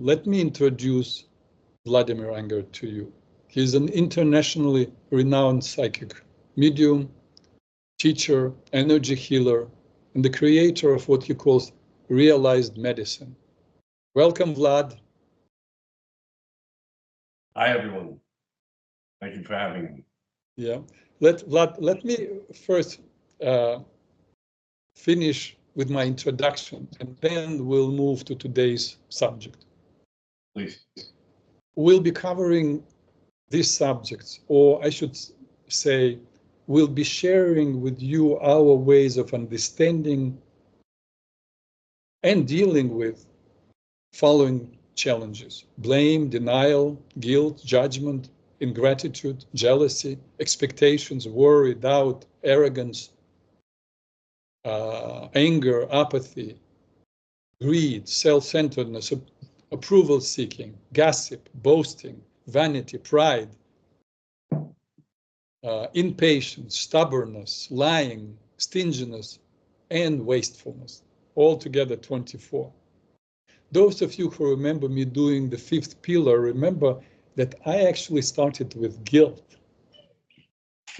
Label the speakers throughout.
Speaker 1: let me introduce Vladimir Angert to you. He's an internationally renowned psychic medium, teacher, energy healer, and the creator of what he calls realized medicine. Welcome, Vlad.
Speaker 2: Hi, everyone. Thank you for having me.
Speaker 1: Yeah, let me first finish with my introduction, and then we'll move to today's subject.
Speaker 2: Please.
Speaker 1: We'll be covering these subjects, or I should say, we'll be sharing with you our ways of understanding and dealing with following challenges: blame, denial, guilt, judgment, ingratitude, jealousy, expectations, worry, doubt, arrogance, anger, apathy, greed, self-centeredness, approval seeking, gossip, boasting, vanity, pride, impatience, stubbornness, lying, stinginess, and wastefulness. Altogether 24. Those of you who remember me doing the fifth pillar, remember that I actually started with guilt.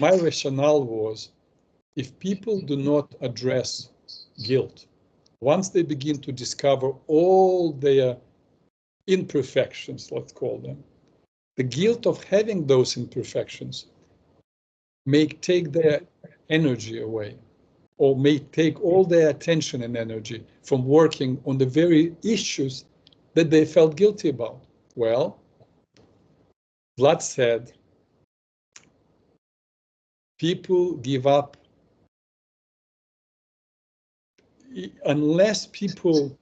Speaker 1: My rationale was, if people do not address guilt, once they begin to discover all their imperfections, let's call them, the guilt of having those imperfections may take their energy away, or may take all their attention and energy from working on the very issues that they felt guilty about. Well, Vlad said, people give up unless people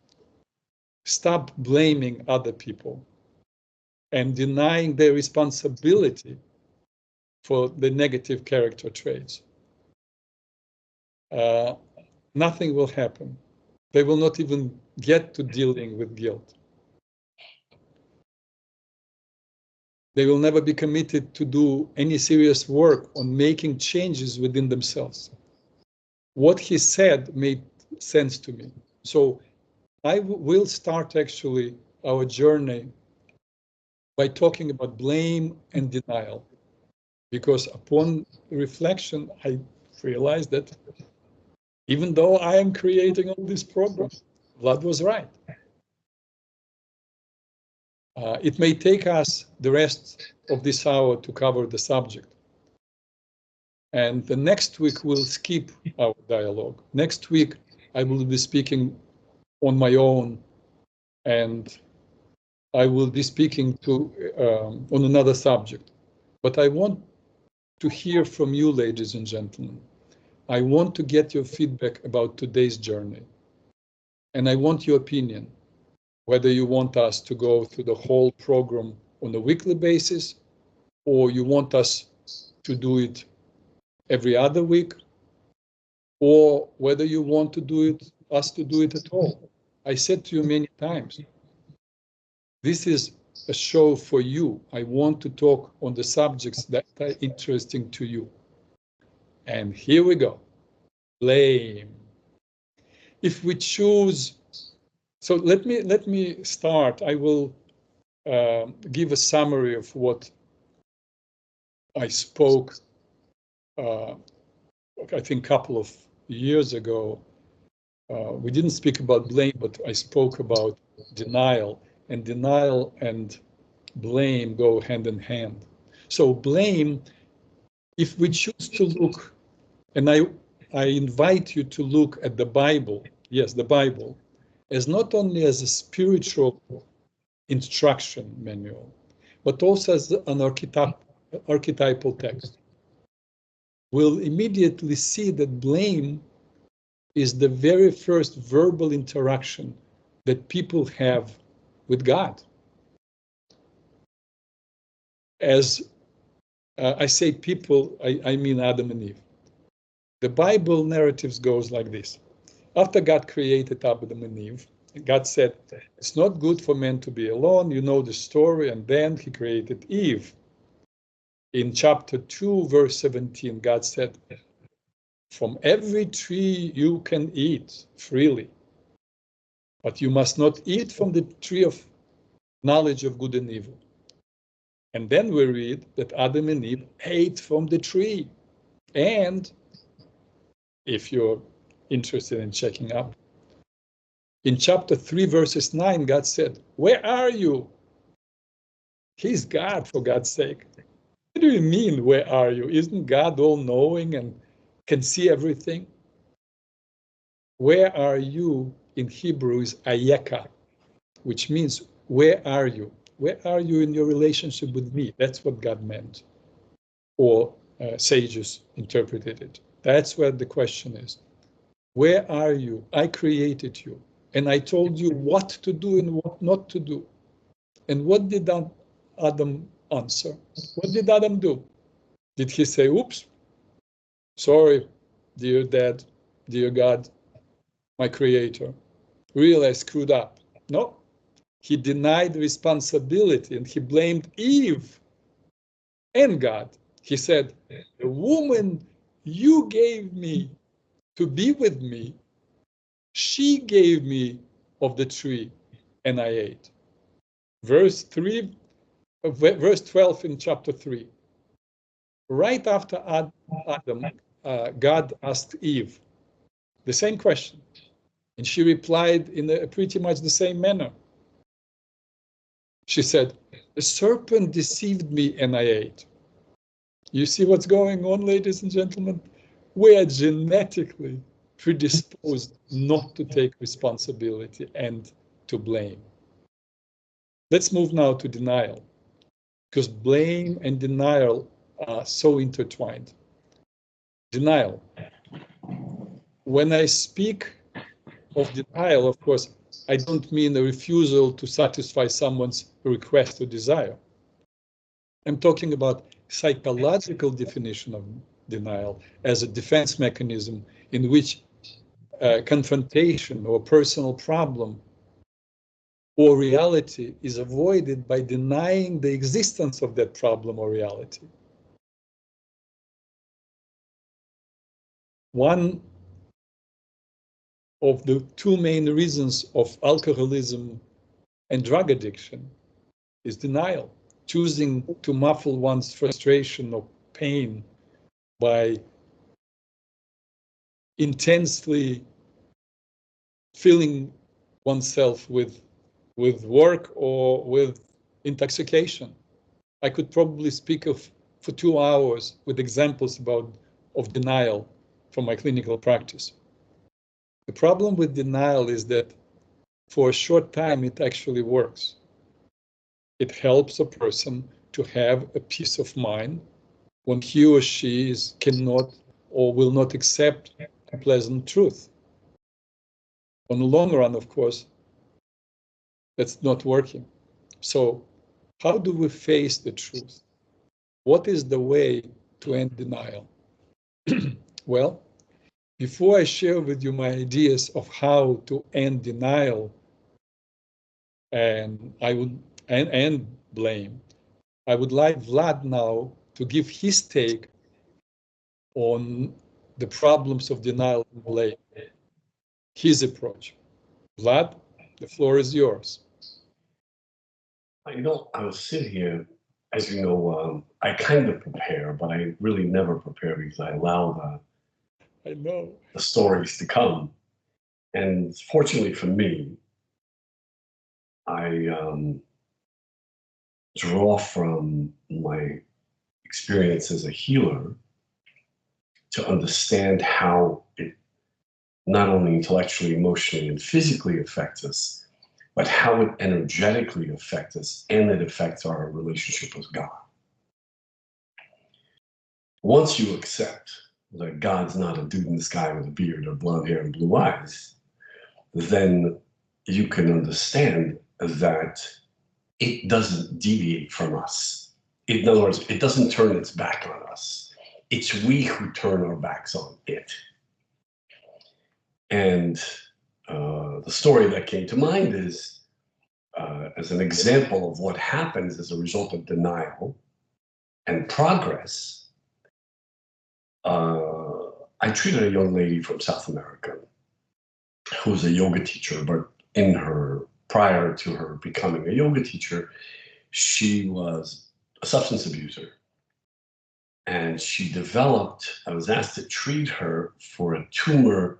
Speaker 1: stop blaming other people and denying their responsibility for the negative character traits. Nothing will happen. They will not even get to dealing with guilt. They will never be committed to do any serious work on making changes within themselves. What he said made sense to me. So I will start actually our journey by talking about blame and denial, because upon reflection, I realized that even though I am creating all this program, Vlad was right. It may take us the rest of this hour to cover the subject. And the next week we'll skip our dialogue. Next week I will be speaking on my own, and I will be speaking to on another subject. But I want to hear from you, ladies and gentlemen. I want to get your feedback about today's journey. And I want your opinion, whether you want us to go through the whole program on a weekly basis, or you want us to do it every other week, or whether you want to do it, us to do it at all. I said to you many times, this is a show for you. I want to talk on the subjects that are interesting to you. And here we go. Blame. If we choose, so let me start. I will give a summary of what I spoke, I think a couple of years ago. We didn't speak about blame, but I spoke about denial, and denial and blame go hand in hand. So blame, if we choose to look, and I invite you to look at the Bible, yes, the Bible, as not only as a spiritual instruction manual, but also as an archetypal text. We'll immediately see that blame is the very first verbal interaction that people have with God. As I say people, I mean Adam and Eve. The Bible narratives goes like this. After God created Adam and Eve, God said, it's not good for man to be alone. You know the story. And then he created Eve. In chapter 2, verse 17, God said, from every tree you can eat freely, but you must not eat from the tree of knowledge of good and evil. And then we read that Adam and Eve ate from the tree. And if you're interested in checking up, in chapter 3, verses 9, God said, "Where are you?" He's God, for God's sake. What do you mean, where are you? Isn't God all-knowing and can see everything? Where are you in Hebrew is ayeka, which means, where are you? Where are you in your relationship with me? That's what God meant, or sages interpreted it. That's where the question is. Where are you? I created you, and I told you what to do and what not to do. And what did Adam answer? What did Adam do? Did he say, "Oops, sorry, dear Dad, dear God, my creator, really I screwed up"? No, he denied responsibility and he blamed Eve and God. He said, "The woman you gave me to be with me, she gave me of the tree and I ate." Verse 12 in chapter 3. Right after Adam, God asked Eve the same question, and she replied in pretty much the same manner. She said, "The serpent deceived me and I ate." You see what's going on, ladies and gentlemen? We are genetically predisposed not to take responsibility and to blame. Let's move now to denial, because blame and denial are so intertwined. Denial. When I speak of denial, of course, I don't mean a refusal to satisfy someone's request or desire. I'm talking about psychological definition of denial as a defense mechanism in which confrontation or personal problem or reality is avoided by denying the existence of that problem or reality. One of the two main reasons of alcoholism and drug addiction is denial, choosing to muffle one's frustration or pain by intensely filling oneself with work or with intoxication. I could probably speak for 2 hours with examples of denial from my clinical practice. The problem with denial is that for a short time it actually works. It helps a person to have a peace of mind when he or she cannot or will not accept unpleasant truth. On the long run, of course, that's not working. So how do we face the truth? What is the way to end denial? Well, before I share with you my ideas of how to end denial and blame, I would like Vlad now to give his take on the problems of denial and blame, his approach. Vlad, the floor is yours.
Speaker 2: I was sitting here, as you know, I kind of prepare, but I really never prepare because I allow the stories to come. And fortunately for me, I draw from my experience as a healer to understand how it not only intellectually, emotionally, and physically affects us, but how it energetically affects us, and it affects our relationship with God. Once you accept that God's not a dude in the sky with a beard or blonde hair and blue eyes, then you can understand that it doesn't deviate from us. In other words, it doesn't turn its back on us. It's we who turn our backs on it. And the story that came to mind is, as an example of what happens as a result of denial and progress, I treated a young lady from South America who's a yoga teacher, but in her prior to her becoming a yoga teacher, she was a substance abuser. And she developed, I was asked to treat her for a tumor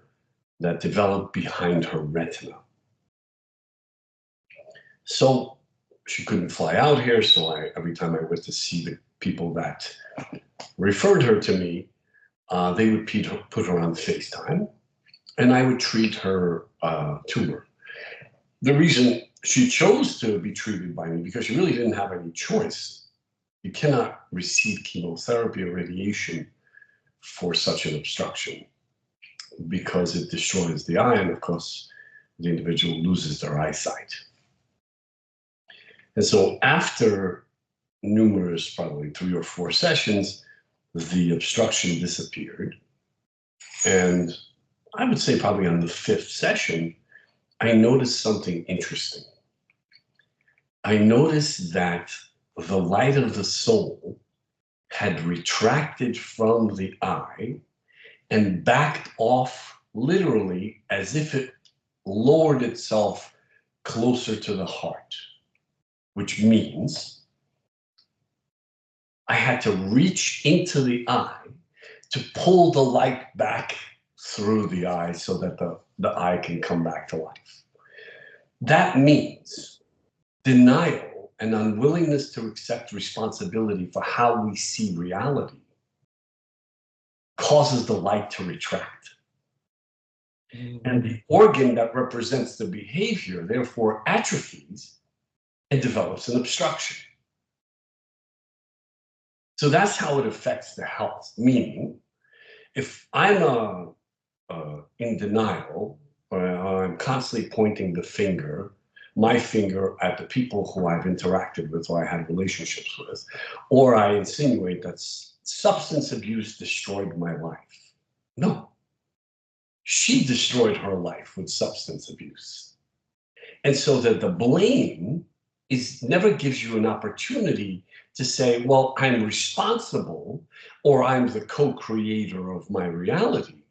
Speaker 2: that developed behind her retina. So she couldn't fly out here, so every time I went to see the people that referred her to me, they would put her on FaceTime, and I would treat her tumor. The reason she chose to be treated by me, because she really didn't have any choice. You cannot receive chemotherapy or radiation for such an obstruction because it destroys the eye, and of course, the individual loses their eyesight. And so after numerous, probably 3 or 4 sessions, the obstruction disappeared. And I would say probably on the 5th session, I noticed something interesting. I noticed that the light of the soul had retracted from the eye and backed off literally as if it lowered itself closer to the heart, which means I had to reach into the eye to pull the light back through the eye so that the eye can come back to life. That means denial and unwillingness to accept responsibility for how we see reality causes the light to retract. And the organ that represents the behavior therefore atrophies and develops an obstruction. So that's how it affects the health. Meaning, if I'm in denial, or I'm constantly pointing the finger, my finger at the people who I've interacted with or I had relationships with, or I insinuate that substance abuse destroyed my life. No, she destroyed her life with substance abuse. And so that the blame never gives you an opportunity to say, well, I'm responsible or I'm the co-creator of my reality.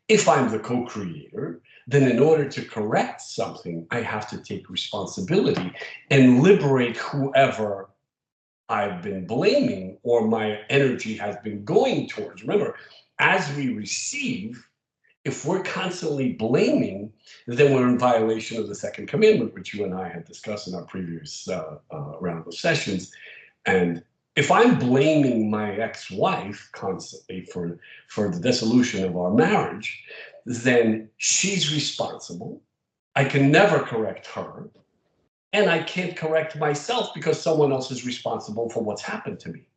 Speaker 2: If I'm the co-creator, then in order to correct something, I have to take responsibility and liberate whoever I've been blaming or my energy has been going towards. Remember, as we receive, if we're constantly blaming, then we're in violation of the second commandment, which you and I had discussed in our previous round of sessions. And if I'm blaming my ex-wife constantly for the dissolution of our marriage, then she's responsible. I can never correct her. And I can't correct myself because someone else is responsible for what's happened to me.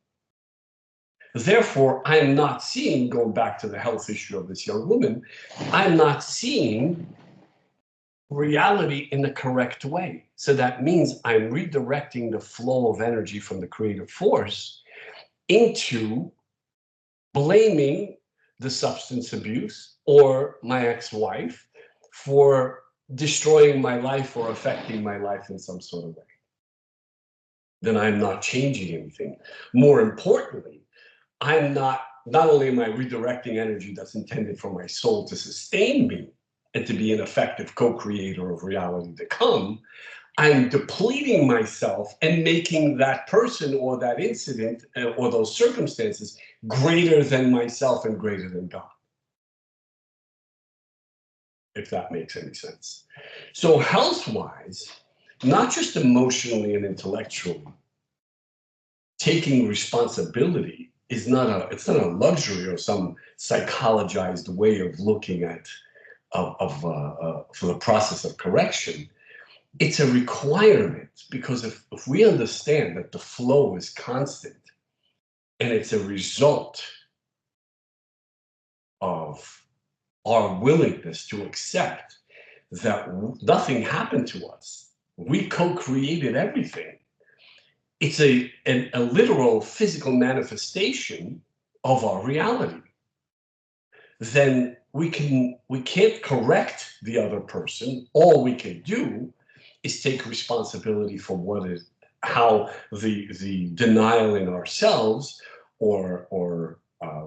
Speaker 2: Therefore, I'm not seeing, going back to the health issue of this young woman, I'm not seeing reality in the correct way. So that means I'm redirecting the flow of energy from the creative force into blaming the substance abuse or my ex-wife for destroying my life or affecting my life in some sort of way. Then I'm not changing anything. More importantly, I'm not only am I redirecting energy that's intended for my soul to sustain me and to be an effective co-creator of reality to come, I'm depleting myself and making that person or that incident or those circumstances greater than myself and greater than God. If that makes any sense. So health-wise, not just emotionally and intellectually, taking responsibility is it's not a luxury or some psychologized way of looking at for the process of correction. It's a requirement, because if we understand that the flow is constant and it's a result of our willingness to accept that nothing happened to us, we co-created everything. It's a literal physical manifestation of our reality. Then we can't correct the other person. All we can do is take responsibility for how the denial in ourselves, or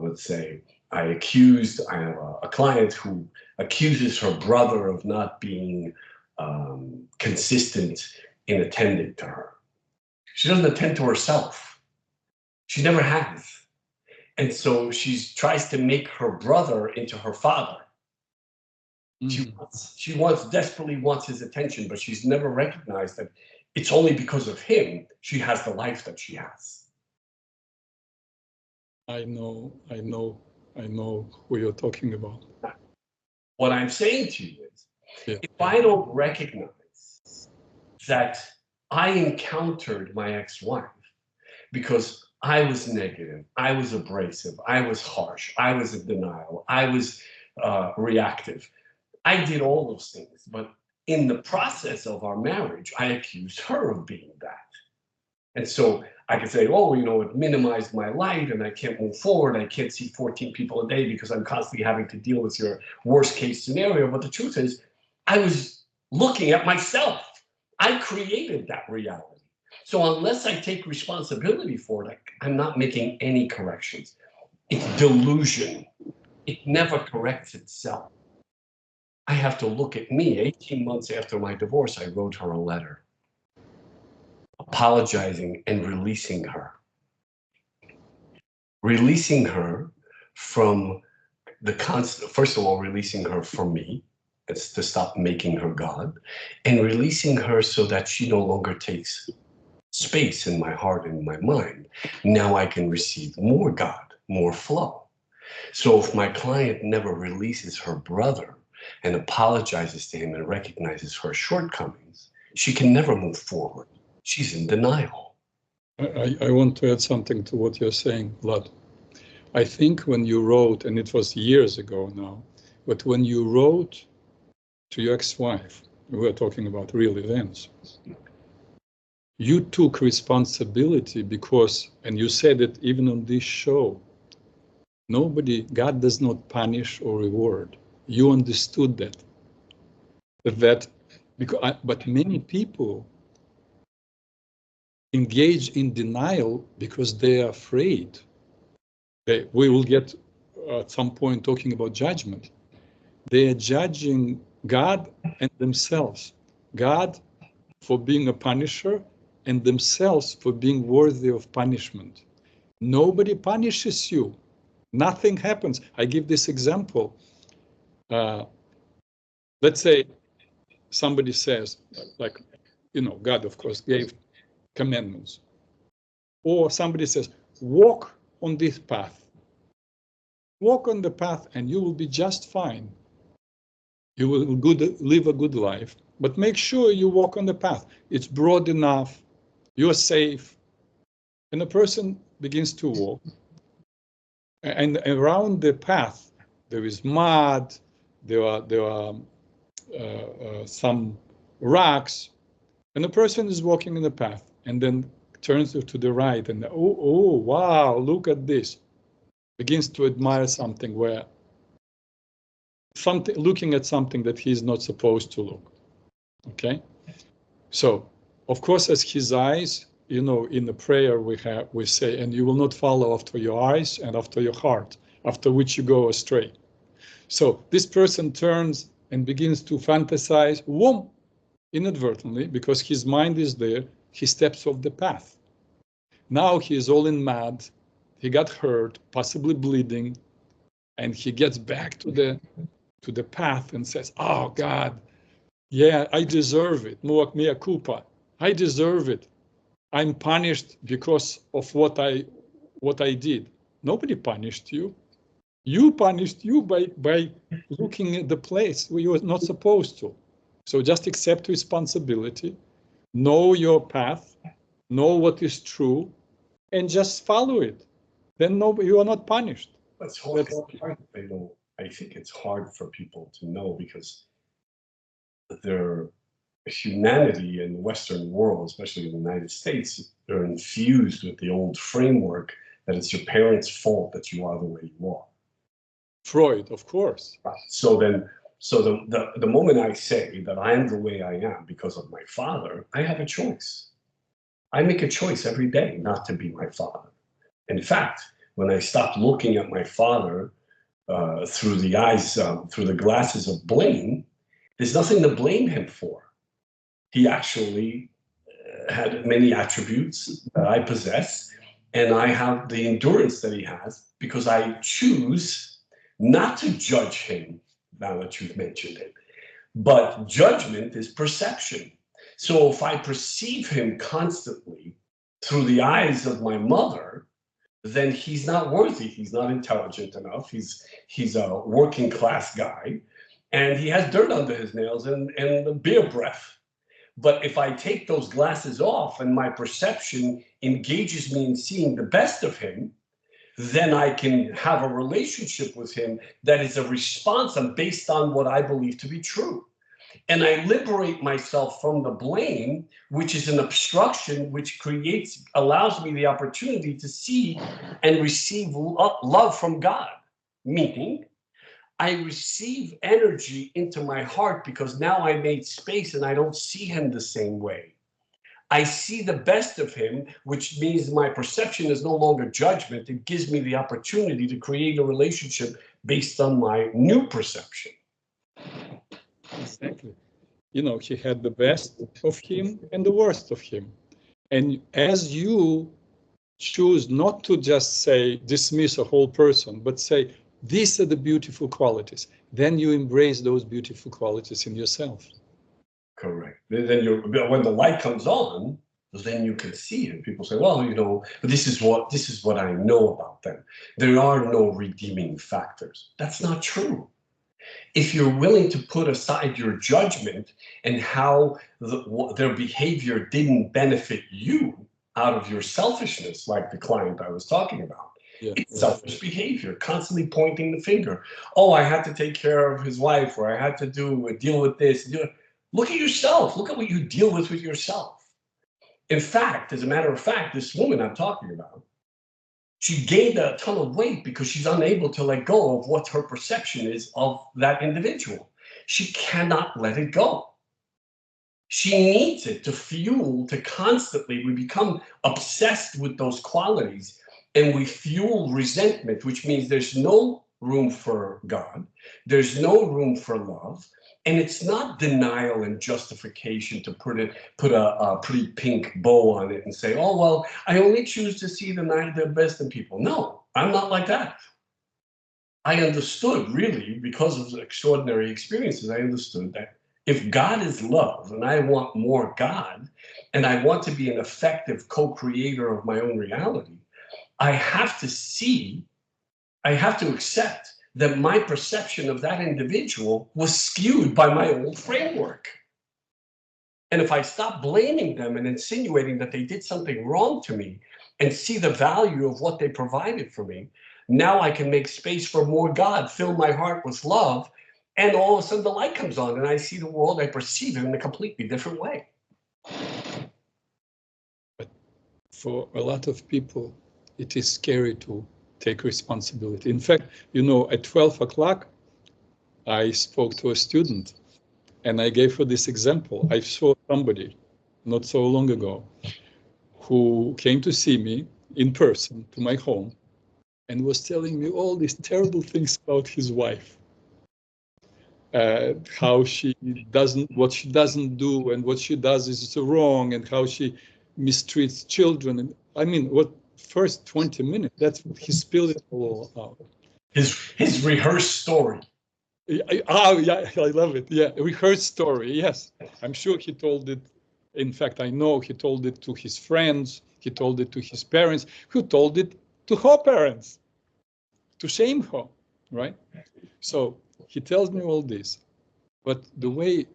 Speaker 2: let's say I have a client who accuses her brother of not being consistent in attending to her. She doesn't attend to herself. She never has. And so she tries to make her brother into her father. She desperately wants his attention, but she's never recognized that it's only because of him she has the life that she has.
Speaker 1: I know who you're talking about.
Speaker 2: What I'm saying to you is, if I don't recognize that I encountered my ex-wife because I was negative, I was abrasive, I was harsh, I was in denial, I was reactive, I did all those things, but in the process of our marriage, I accused her of being that. And so I could say, oh, you know, it minimized my light and I can't move forward. I can't see 14 people a day because I'm constantly having to deal with your worst case scenario. But the truth is, I was looking at myself. I created that reality. So unless I take responsibility for it, I'm not making any corrections. It's delusion. It never corrects itself. I have to look at me. 18 months after my divorce, I wrote her a letter apologizing and releasing her. Releasing her from the constant, first of all, releasing her from me. It's to stop making her God, and releasing her so that she no longer takes space in my heart and my mind. Now I can receive more God, more flow. So if my client never releases her brother and apologizes to him and recognizes her shortcomings, she can never move forward. She's in denial.
Speaker 1: I want to add something to what you're saying, Vlad. I think when you wrote, and it was years ago now, but when you wrote to your ex-wife, we were talking about real events, you took responsibility because, and you said it even on this show, God does not punish or reward. You understood that. But many people engage in denial because they are afraid. We will get at some point talking about judgment. They are judging God and themselves. God for being a punisher and themselves for being worthy of punishment. Nobody punishes you. Nothing happens. I give this example. Let's say somebody says, like, God, of course, gave commandments. Or somebody says, walk on this path. Walk on the path and you will be just fine. You will live a good life, but make sure you walk on the path. It's broad enough, you're safe. And a person begins to walk. And around the path, there is mud, there are some rocks, and the person is walking in the path and then turns to the right and, oh, wow, look at this. Begins to admire something looking at something that he's not supposed to look. Okay? So, of course, as his eyes, in the prayer we say, and you will not follow after your eyes and after your heart, after which you go astray. So this person turns and begins to fantasize, inadvertently, because his mind is there, he steps off the path. Now he is all in mud, he got hurt, possibly bleeding, and he gets back to the path and says, oh God, yeah, I deserve it, mea culpa, I deserve it. I'm punished because of what I did. Nobody punished you. You punished you by looking at the place where you were not supposed to. So just accept responsibility, know your path, know what is true, and just follow it. Then you are not punished.
Speaker 2: It's hard. I think it's hard for people to know because their humanity in the Western world, especially in the United States, they're infused with the old framework that it's your parents' fault that you are the way you are.
Speaker 1: Freud, of course.
Speaker 2: Right. So the moment I say that I'm the way I am because of my father, I have a choice. I make a choice every day not to be my father. In fact, when I stopped looking at my father through the eyes, through the glasses of blame, There's nothing to blame him for. He actually had many attributes that I possess, and I have the endurance that he has because I choose not to judge him, now that you've mentioned it. But judgment is perception. So if I perceive him constantly through the eyes of my mother, then he's not worthy. He's not intelligent enough. He's a working class guy, and he has dirt under his nails and beer breath. But if I take those glasses off and my perception engages me in seeing the best of him, then I can have a relationship with him that is a response based on what I believe to be true. And I liberate myself from the blame, which is an obstruction, which allows me the opportunity to see and receive love from God. Meaning, I receive energy into my heart because now I made space and I don't see him the same way. I see the best of him, which means my perception is no longer judgment. It gives me the opportunity to create a relationship based on my new perception.
Speaker 1: Exactly. You know, he had the best of him and the worst of him. And as you choose not to just say, dismiss a whole person, but say, these are the beautiful qualities, then you embrace those beautiful qualities in yourself.
Speaker 2: Correct. Then when the light comes on, then you can see it. People say, well, you know, this is what I know about them. There are no redeeming factors. That's not true. If you're willing to put aside your judgment and how their behavior didn't benefit you out of your selfishness, like the client I was talking about, it's selfish behavior, constantly pointing the finger. Oh, I had to take care of his wife, or I had to deal with this. Look at yourself. Look at what you deal with yourself. In fact, as a matter of fact, this woman I'm talking about, she gained a ton of weight because she's unable to let go of what her perception is of that individual. She cannot let it go. She needs it to fuel, to constantly, we become obsessed with those qualities and we fuel resentment, which means there's no room for God. There's no room for love. And it's not denial and justification to put a pretty pink bow on it and say, oh, well, I only choose to see the best in people. No, I'm not like that. I understood, really, because of the extraordinary experiences, I understood that if God is love and I want more God and I want to be an effective co-creator of my own reality, I have to accept that my perception of that individual was skewed by my old framework. And if I stop blaming them and insinuating that they did something wrong to me and see the value of what they provided for me, now I can make space for more God, fill my heart with love, and all of a sudden the light comes on and I see the world, I perceive it in a completely different way.
Speaker 1: But for a lot of people, it is scary to take responsibility. In fact, you know, at 12 o'clock, I spoke to a student and I gave her this example. I saw somebody not so long ago who came to see me in person to my home and was telling me all these terrible things about his wife. How she what she doesn't do and what she does is wrong and how she mistreats children. And I mean, what first 20 minutes, that's what he spilled it all out.
Speaker 2: His rehearsed story.
Speaker 1: Yeah, I love it. Yeah, rehearsed story. Yes, I'm sure he told it. In fact, I know he told it to his friends. He told it to his parents. Who told it to her parents to shame her, right? So he tells me all this, but the way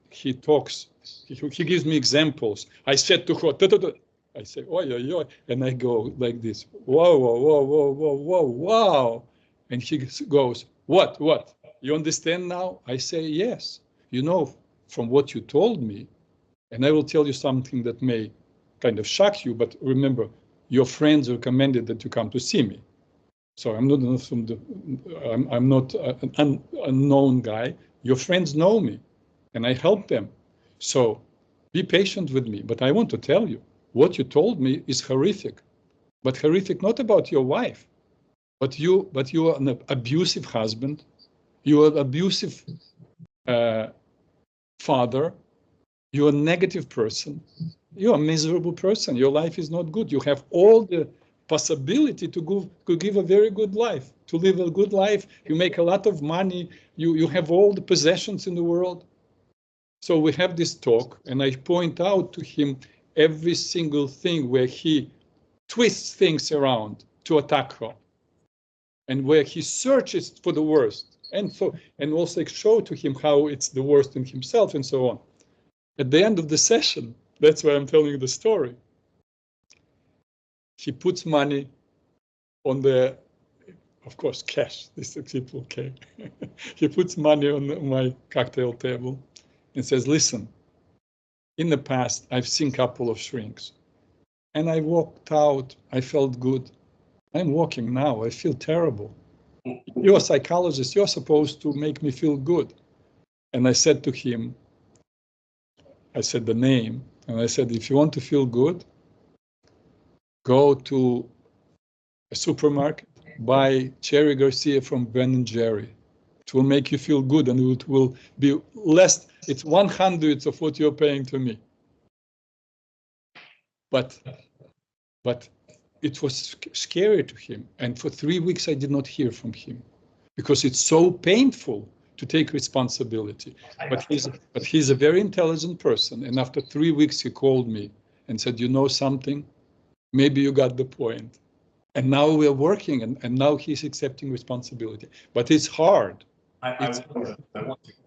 Speaker 1: he talks, he gives me examples. I said to her, I say, oi, oi, oi, and I go like this, whoa, whoa, whoa, whoa, whoa, whoa, wow. And he goes, what? You understand now? I say, yes. You know, from what you told me, and I will tell you something that may kind of shock you, but remember, your friends recommended that you come to see me. So I'm not I'm not an unknown guy. Your friends know me, and I help them. So be patient with me. But I want to tell you, what you told me is horrific. But horrific not about your wife, but you are an abusive husband. You are abusive father, you're a negative person, you're a miserable person, your life is not good. You have all the possibility to give a very good life, to live a good life. You make a lot of money, you have all the possessions in the world. So we have this talk, and I point out to him every single thing where he twists things around to attack her, and where he searches for the worst, and also show to him how it's the worst in himself, and so on. At the end of the session, that's why I'm telling you the story, he puts money on the, of course, cash. These people, okay. He puts money on my cocktail table and says, listen, in the past, I've seen a couple of shrinks, and I walked out, I felt good. I'm walking now, I feel terrible. You're a psychologist, you're supposed to make me feel good. And I said to him, I said the name, and I said, if you want to feel good, go to a supermarket, buy Cherry Garcia from Ben & Jerry. It will make you feel good, and it will be less, it's 1/100 of what you're paying to me. But it was scary to him. And for 3 weeks, I did not hear from him because it's so painful to take responsibility. But he's a very intelligent person. And after 3 weeks, he called me and said, you know something? Maybe you got the point. And now we're working, and now he's accepting responsibility. But it's hard.
Speaker 2: I want to,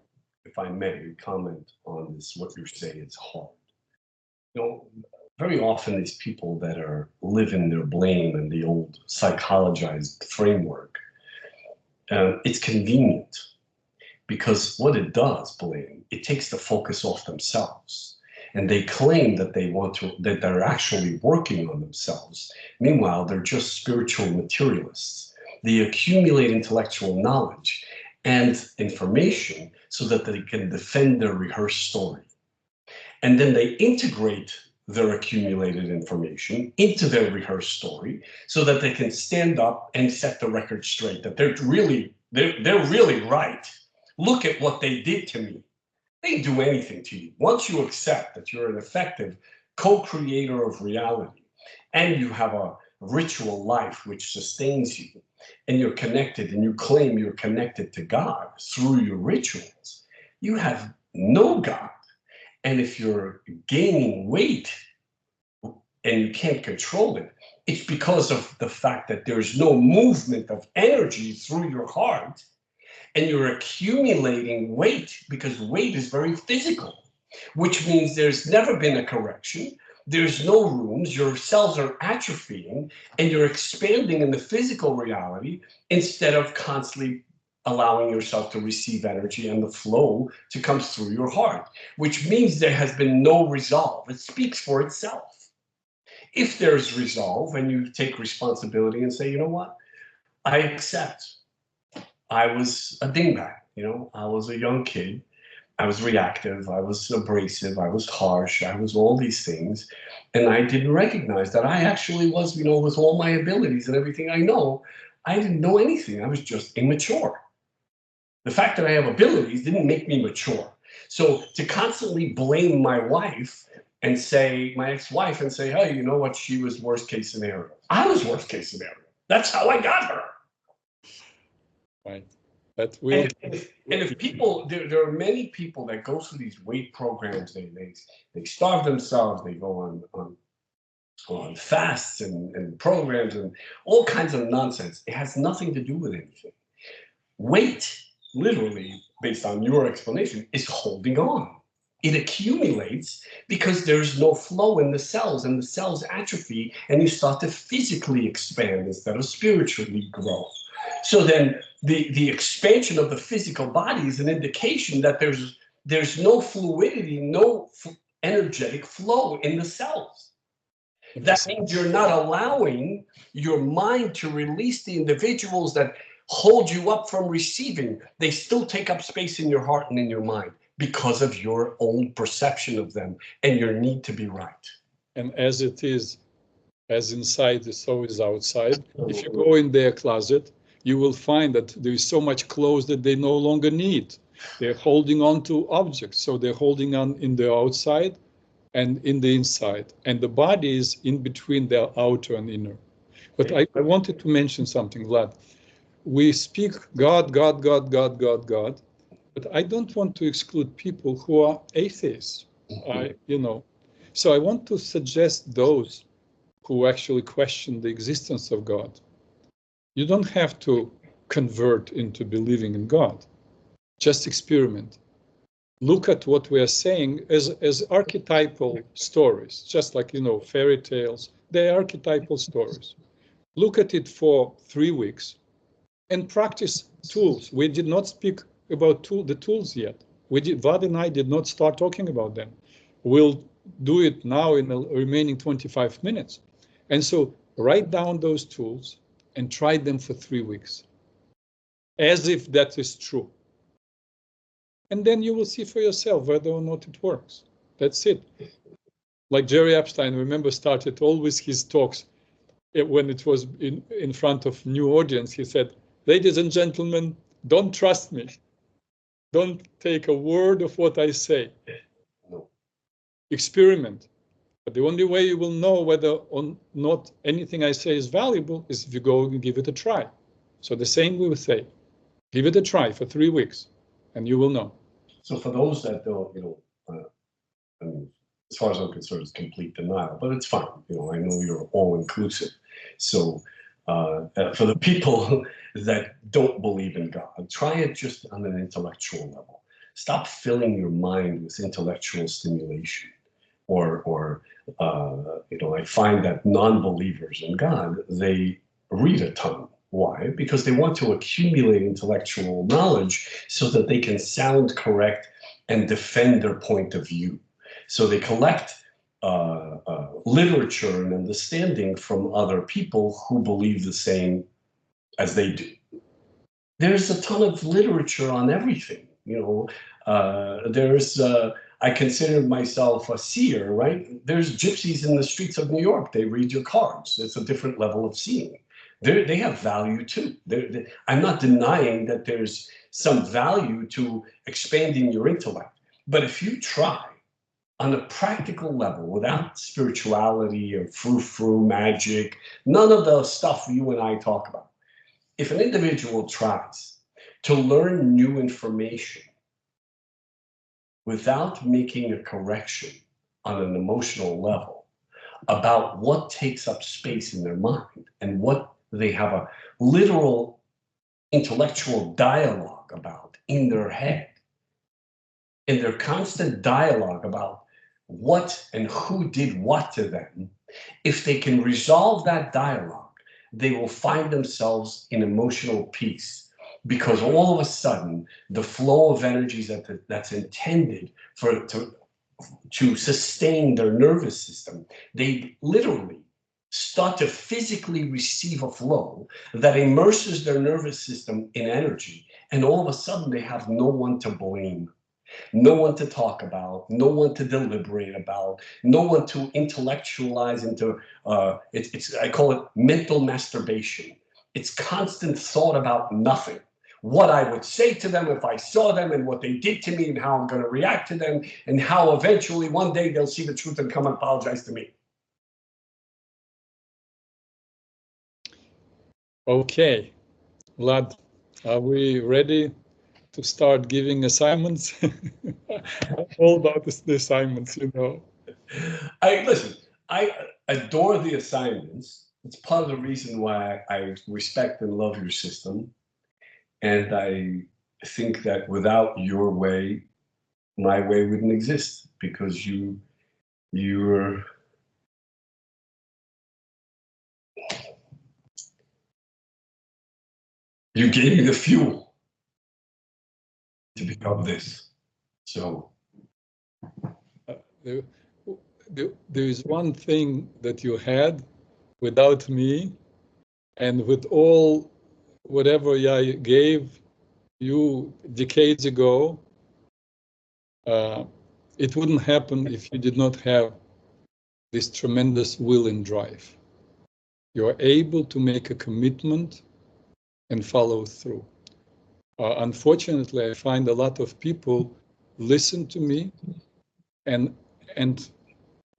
Speaker 2: if I may, comment on this, what you're saying, it's hard. You know, very often these people that live in their blame and the old psychologized framework, it's convenient because what it does, blame, it takes the focus off themselves. And they claim that that they're actually working on themselves. Meanwhile, they're just spiritual materialists. They accumulate intellectual knowledge and information so that they can defend their rehearsed story. And then they integrate their accumulated information into their rehearsed story so that they can stand up and set the record straight, that they're really right. Look at what they did to me. They didn't do anything to you. Once you accept that you're an effective co-creator of reality and you have a ritual life which sustains you, and you're connected and you claim you're connected to God through your rituals, you have no God. And if you're gaining weight and you can't control it, it's because of the fact that there's no movement of energy through your heart, and you're accumulating weight, because weight is very physical, which means there's never been a correction. There's no rooms, your cells are atrophying, and you're expanding in the physical reality instead of constantly allowing yourself to receive energy and the flow to come through your heart, which means there has been no resolve. It speaks for itself. If there's resolve and you take responsibility and say, you know what, I accept. I was a dingbat, you know, I was a young kid. I was reactive, I was abrasive, I was harsh, I was all these things. And I didn't recognize that I actually was, you know, with all my abilities and everything I know, I didn't know anything. I was just immature. The fact that I have abilities didn't make me mature. So to constantly blame my wife and say, my ex-wife, and say, hey, you know what, she was worst case scenario. I was worst case scenario. That's how I got her.
Speaker 1: Right. That will.
Speaker 2: And if people, there are many people that go through these weight programs. They starve themselves. They go on fasts and programs and all kinds of nonsense. It has nothing to do with anything. Weight, literally, based on your explanation, is holding on. It accumulates because there's no flow in the cells, and the cells atrophy, and you start to physically expand instead of spiritually grow. So then the expansion of the physical body is an indication that there's no fluidity, no energetic flow in the cells. That means you're not allowing your mind to release the individuals that hold you up from receiving. They still take up space in your heart and in your mind because of your own perception of them and your need to be right.
Speaker 1: And as it is, as inside, so is outside. If you go in their closet, you will find that there is so much clothes that they no longer need. They're holding on to objects. So they're holding on in the outside and in the inside. And the body is in between the outer and inner. But I wanted to mention something, Vlad. We speak God, God, God, God, God, God. But I don't want to exclude people who are atheists. So I want to suggest those who actually question the existence of God. You don't have to convert into believing in God. Just experiment. Look at what we are saying as archetypal stories, just like, fairy tales. They're archetypal stories. Look at it for 3 weeks and practice tools. We did not speak about the tools yet. Vlad and I did not start talking about them. We'll do it now in the remaining 25 minutes. And so write down those tools and try them for 3 weeks, as if that is true. And then you will see for yourself whether or not it works. That's it. Like Jerry Epstein, remember, started always his talks when it was in front of new audience. He said, "Ladies and gentlemen, don't trust me. Don't take a word of what I say. Experiment. But the only way you will know whether or not anything I say is valuable is if you go and give it a try." So the same we will say, give it a try for 3 weeks and you will know.
Speaker 2: So for those that don't, I mean, as far as I'm concerned, it's complete denial, but it's fine. I know you're all inclusive. So for the people that don't believe in God, try it just on an intellectual level. Stop filling your mind with intellectual stimulation. Or I find that non-believers in God, they read a ton. Why? Because they want to accumulate intellectual knowledge so that they can sound correct and defend their point of view. So they collect literature and understanding from other people who believe the same as they do. There's a ton of literature on everything. I consider myself a seer, right? There's gypsies in the streets of New York. They read your cards. It's a different level of seeing. They have value too. I'm not denying that there's some value to expanding your intellect. But if you try on a practical level, without spirituality or frou-frou magic, none of the stuff you and I talk about, if an individual tries to learn new information without making a correction on an emotional level about what takes up space in their mind and what they have a literal intellectual dialogue about in their head, in their constant dialogue about what and who did what to them, if they can resolve that dialogue, they will find themselves in emotional peace. Because all of a sudden, the flow of energies that's intended to sustain their nervous system, they literally start to physically receive a flow that immerses their nervous system in energy. And all of a sudden, they have no one to blame, no one to talk about, no one to deliberate about, no one to intellectualize into. I call it mental masturbation. It's constant thought about nothing. What I would say to them if I saw them and what they did to me and how I'm going to react to them and how eventually one day they'll see the truth and come and apologize to me.
Speaker 1: Okay, Vlad, are we ready to start giving assignments? All about the assignments,
Speaker 2: I adore the assignments. It's part of the reason why I respect and love your system. And I think that without your way, my way wouldn't exist, because you gave me the fuel to become this. So
Speaker 1: there is one thing that you had without me, and with all whatever I gave you decades ago, it wouldn't happen if you did not have this tremendous will and drive. You are able to make a commitment and follow through. unfortunately, I find a lot of people listen to me and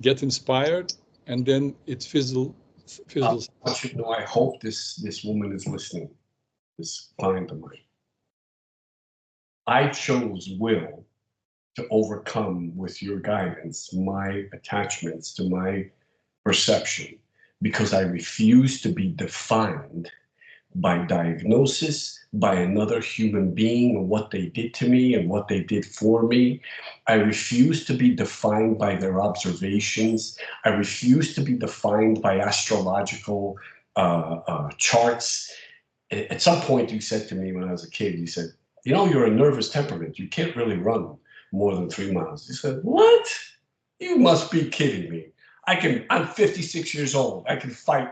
Speaker 1: get inspired, and then it fizzles.
Speaker 2: I hope this woman is listening, this client of mine. I chose will to overcome with your guidance my attachments to my perception, because I refuse to be defined by diagnosis, by another human being and what they did to me and what they did for me. I refuse to be defined by their observations. I refuse to be defined by astrological charts. At some point, you said to me when I was a kid, you said, you know, you're a nervous temperament. You can't really run more than 3 miles. You said, what? You must be kidding me. I'm 56 years old. I can fight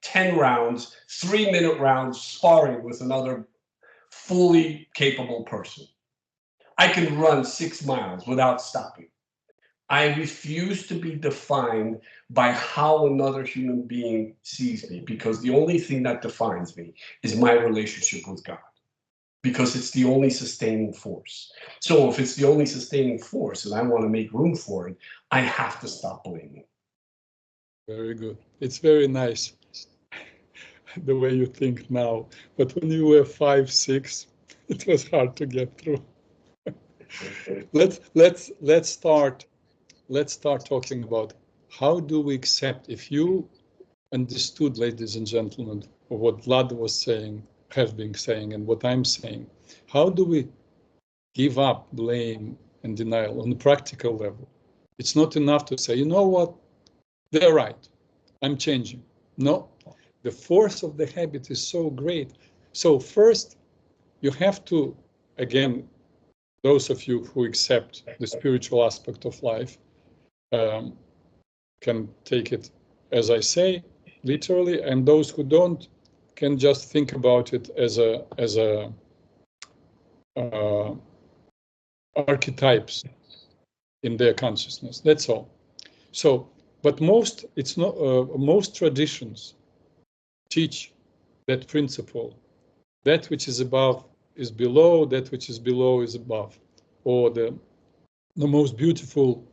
Speaker 2: 10 rounds, 3-minute rounds, sparring with another fully capable person. I can run 6 miles without stopping. I refuse to be defined by how another human being sees me, because the only thing that defines me is my relationship with God, because it's the only sustaining force. So if it's the only sustaining force and I want to make room for it, I have to stop blaming.
Speaker 1: Very good. It's very nice the way you think now, but when you were 5, 6, it was hard to get through. Let's start talking about how do we accept. If you understood, ladies and gentlemen, what Vlad was saying, has been saying, and what I'm saying, how do we give up blame and denial on a practical level? It's not enough to say, you know what, they're right, I'm changing. No, the force of the habit is so great. So first, you have to, again, those of you who accept the spiritual aspect of life can take it as I say, literally, and those who don't can just think about it as a archetypes in their consciousness. That's all. So, but most traditions teach that principle: that which is above is below, that which is below is above. Or the most beautiful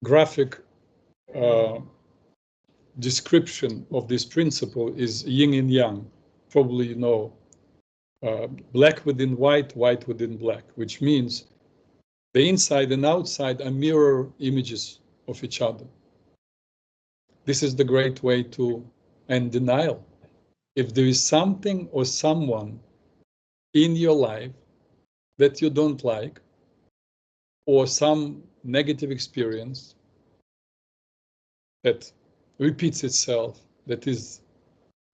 Speaker 1: graphic description of this principle is yin and yang. Probably you know, black within white, white within black, which means the inside and outside are mirror images of each other. This is the great way to end denial. If there is something or someone in your life that you don't like, or some negative experience that repeats itself, that is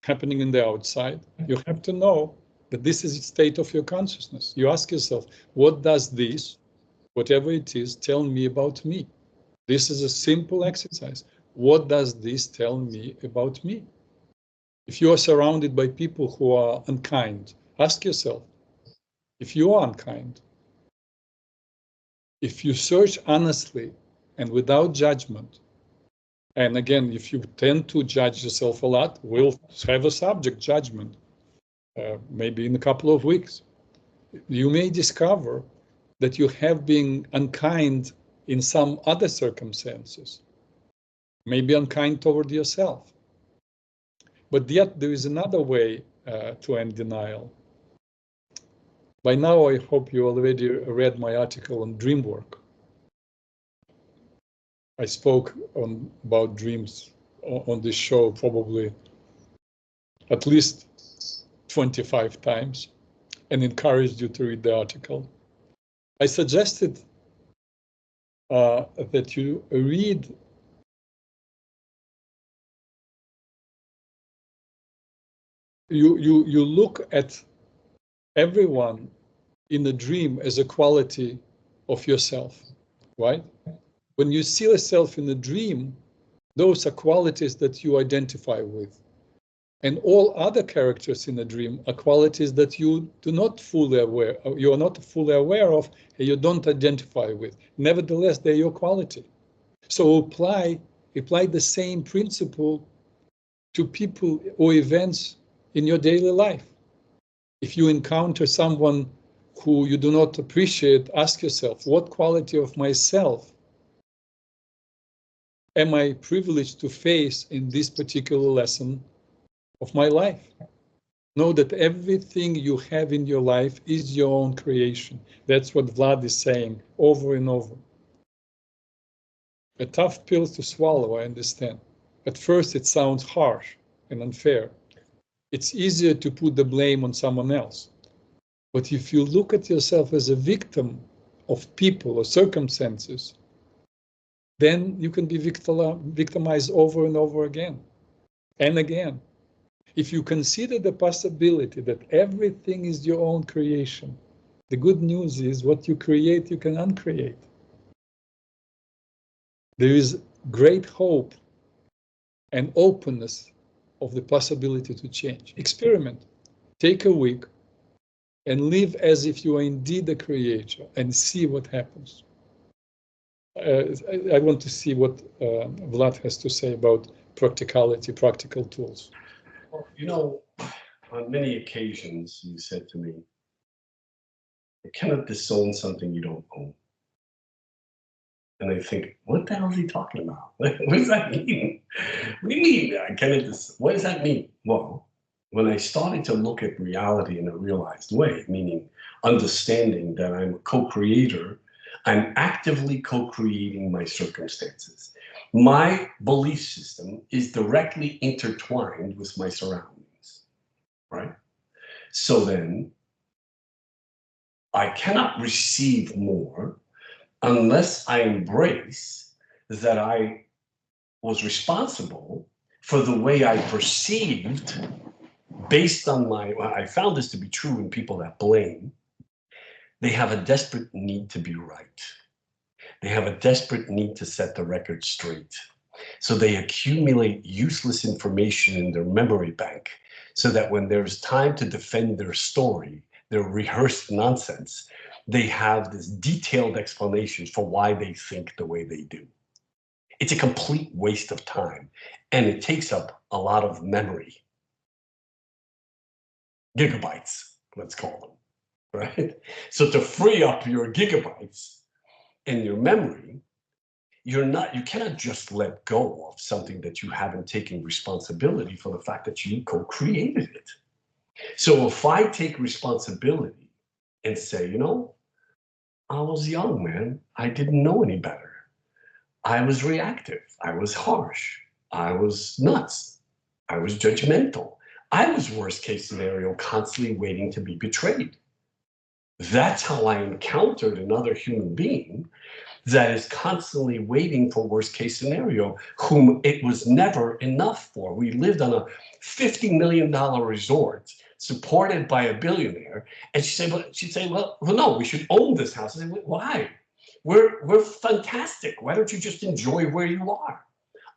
Speaker 1: happening in the outside, you have to know that this is the state of your consciousness. You ask yourself, what does this, whatever it is, tell me about me? This is a simple exercise. What does this tell me about me? If you are surrounded by people who are unkind, ask yourself, if you are unkind, if you search honestly and without judgment, and again, if you tend to judge yourself a lot, we'll have a subject judgment, maybe in a couple of weeks. You may discover that you have been unkind in some other circumstances, maybe unkind toward yourself. But yet there is another way to end denial. By now, I hope you already read my article on dream work. I spoke about dreams on this show probably at least 25 times and encouraged you to read the article. I suggested that you read you look at everyone in a dream as a quality of yourself, right? When you see yourself in a dream, those are qualities that you identify with. And all other characters in a dream are qualities that you are not fully aware of, and you don't identify with. Nevertheless, they're your quality. So apply the same principle to people or events in your daily life. If you encounter someone who you do not appreciate, ask yourself, what quality of myself am I privileged to face in this particular lesson of my life? Know that everything you have in your life is your own creation. That's what Vlad is saying over and over. A tough pill to swallow, I understand. At first, it sounds harsh and unfair. It's easier to put the blame on someone else. But if you look at yourself as a victim of people or circumstances, then you can be victimized over and over again and again. If you consider the possibility that everything is your own creation, the good news is what you create, you can uncreate. There is great hope and openness of the possibility to change. Experiment. Take a week and live as if you are indeed the creator and see what happens. I want to see what Vlad has to say about practicality, practical tools.
Speaker 2: Well, you know, on many occasions you said to me, you cannot disown something you don't own. And I think, what the hell is he talking about? What does that mean? What do you mean? What does that mean? Well, when I started to look at reality in a realized way, meaning understanding that I'm a co-creator, I'm actively co-creating my circumstances. My belief system is directly intertwined with my surroundings, right? So then I cannot receive more unless I embrace that I was responsible for the way I perceived based on I found this to be true in people that blame. They have a desperate need to be right. They have a desperate need to set the record straight. So they accumulate useless information in their memory bank so that when there's time to defend their story, their rehearsed nonsense, they have this detailed explanation for why they think the way they do. It's a complete waste of time, and it takes up a lot of memory. Gigabytes, let's call them, right? So to free up your gigabytes in your memory, you cannot just let go of something that you haven't taken responsibility for the fact that you co-created it. So if I take responsibility and say, you know, I was young, man. I didn't know any better. I was reactive. I was harsh. I was nuts. I was judgmental. I was worst case scenario, constantly waiting to be betrayed. That's how I encountered another human being that is constantly waiting for worst case scenario, whom it was never enough for. We lived on a $50 million resort supported by a billionaire. And she'd say, well, no, we should own this house. I said, why? We're fantastic. Why don't you just enjoy where you are?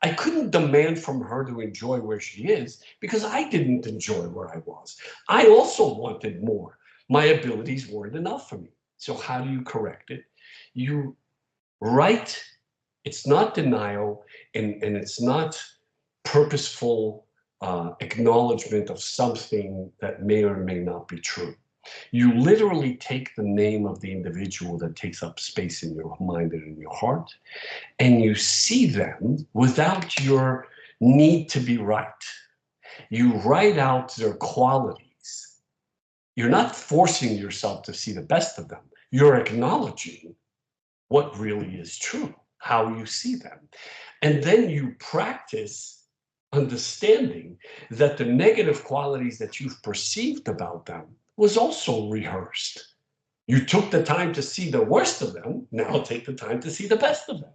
Speaker 2: I couldn't demand from her to enjoy where she is because I didn't enjoy where I was. I also wanted more. My abilities weren't enough for me. So how do you correct it? You write. It's not denial, and it's not purposeful acknowledgement of something that may or may not be true. You literally take the name of the individual that takes up space in your mind and in your heart, and you see them without your need to be right. You write out their qualities. You're not forcing yourself to see the best of them. You're acknowledging what really is true, how you see them. And then you practice understanding that the negative qualities that you've perceived about them was also rehearsed. You took the time to see the worst of them, now take the time to see the best of them.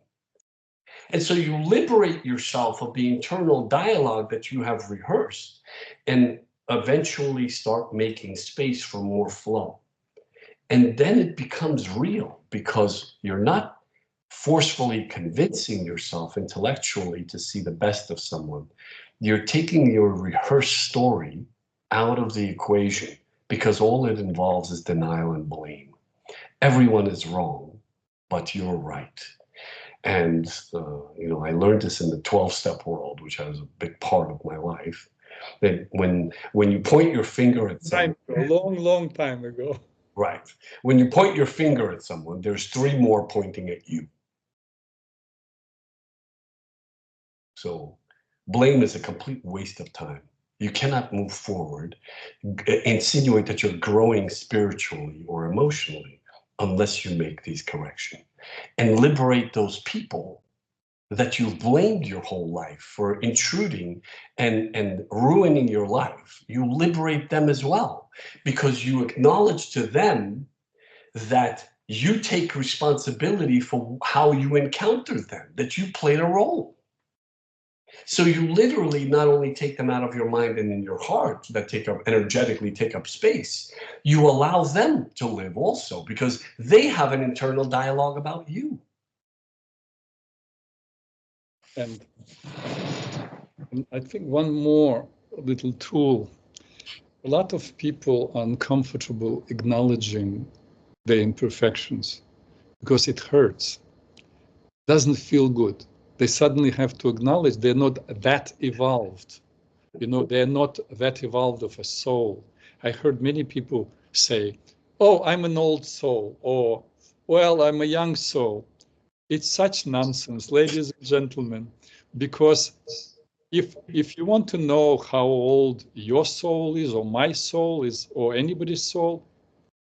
Speaker 2: And so you liberate yourself of the internal dialogue that you have rehearsed and eventually start making space for more flow. And then it becomes real because you're not forcefully convincing yourself intellectually to see the best of someone. You're taking your rehearsed story out of the equation because all it involves is denial and blame. Everyone is wrong, but you're right. And I learned this in the 12-step world, which was a big part of my life. That when you point your finger at someone,
Speaker 1: A long time ago.
Speaker 2: right? When you point your finger at someone, there's 3 more pointing at you. So blame is a complete waste of time. You cannot move forward, insinuate that you're growing spiritually or emotionally unless you make these corrections and liberate those people that you've blamed your whole life for intruding and ruining your life. You liberate them as well, because you acknowledge to them that you take responsibility for how you encountered them, that you played a role. So you literally not only take them out of your mind and in your heart that energetically take up space, you allow them to live also, because they have an internal dialogue about you.
Speaker 1: And I think one more little tool. A lot of people are uncomfortable acknowledging their imperfections because it hurts. Doesn't feel good. They suddenly have to acknowledge they're not that evolved. They're not that evolved of a soul. I heard many people say, oh, I'm an old soul, or, well, I'm a young soul. It's such nonsense, ladies and gentlemen, because if you want to know how old your soul is, or my soul is, or anybody's soul,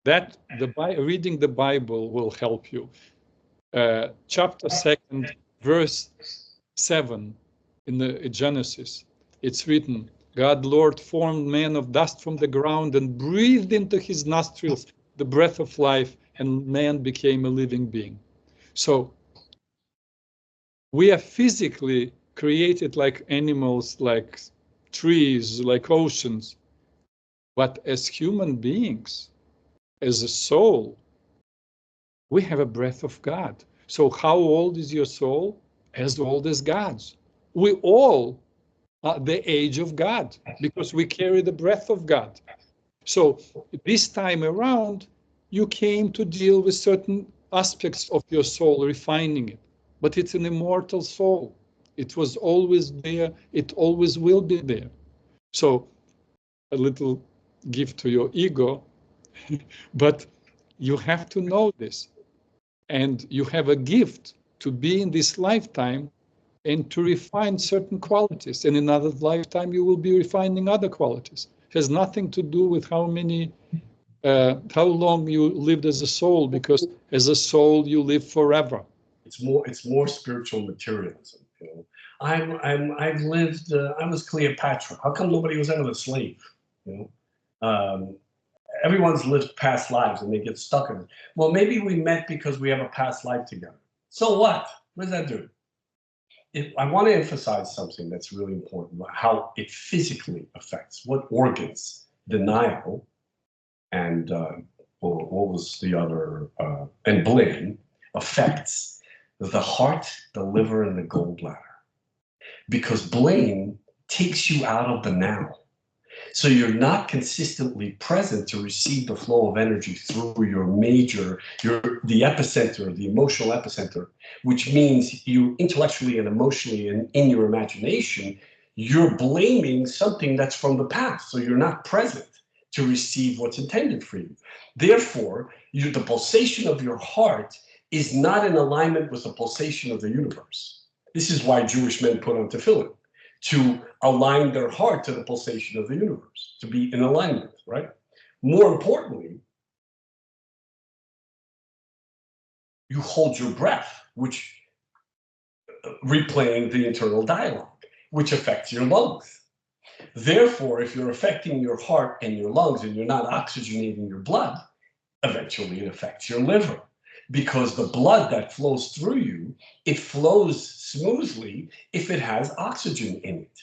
Speaker 1: that reading the Bible will help you. Chapter 2, verse 7 in the Genesis, it's written, God Lord formed man of dust from the ground and breathed into his nostrils the breath of life, and man became a living being. So we are physically created like animals, like trees, like oceans, but as human beings, as a soul, we have a breath of God. So how old is your soul? As old as God's. We all are the age of God because we carry the breath of God. So this time around, you came to deal with certain aspects of your soul, refining it. But it's an immortal soul. It was always there. It always will be there. So a little gift to your ego, but you have to know this. And you have a gift to be in this lifetime and to refine certain qualities. And in another lifetime, you will be refining other qualities. It has nothing to do with how long you lived as a soul, because as a soul, you live forever.
Speaker 2: It's more spiritual materialism. I've lived. I was Cleopatra. How come nobody was ever a slave? Everyone's lived past lives and they get stuck in it. Well, maybe we met because we have a past life together. So what? What does that do? I want to emphasize something that's really important, how it physically affects, what organs, denial, and what was the other, and blame, affects the heart, the liver, and the gallbladder. Because blame takes you out of the now. So you're not consistently present to receive the flow of energy through the epicenter, the emotional epicenter, which means you intellectually and emotionally and in your imagination, you're blaming something that's from the past. So you're not present to receive what's intended for you. Therefore, the pulsation of your heart is not in alignment with the pulsation of the universe. This is why Jewish men put on tefillin, to align their heart to the pulsation of the universe, to be in alignment, right? More importantly, you hold your breath, which replaying the internal dialogue, which affects your lungs. Therefore, if you're affecting your heart and your lungs and you're not oxygenating your blood, eventually it affects your liver. Because the blood that flows through you, it flows smoothly if it has oxygen in it.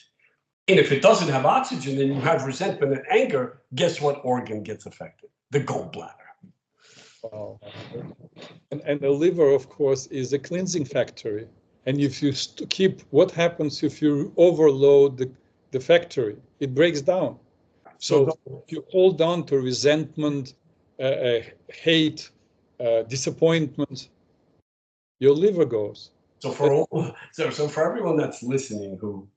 Speaker 2: And if it doesn't have oxygen and you have resentment and anger, guess what organ gets affected? The gallbladder.
Speaker 1: Wow. And the liver, of course, is a cleansing factory. And if you what happens if you overload the factory? It breaks down. So if you hold on to resentment, hate, disappointment, your liver goes.
Speaker 2: So for everyone that's listening who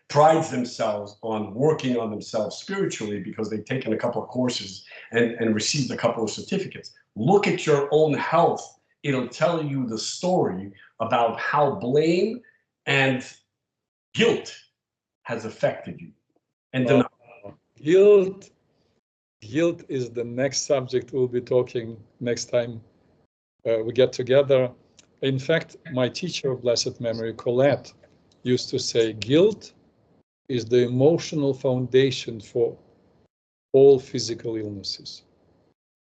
Speaker 2: prides themselves on working on themselves spiritually because they've taken a couple of courses and received a couple of certificates. Look at your own health. It'll tell you the story about how blame and guilt has affected you. And
Speaker 1: guilt is the next subject we'll be talking next time we get together. In fact, my teacher of blessed memory, Colette, used to say, guilt is the emotional foundation for all physical illnesses.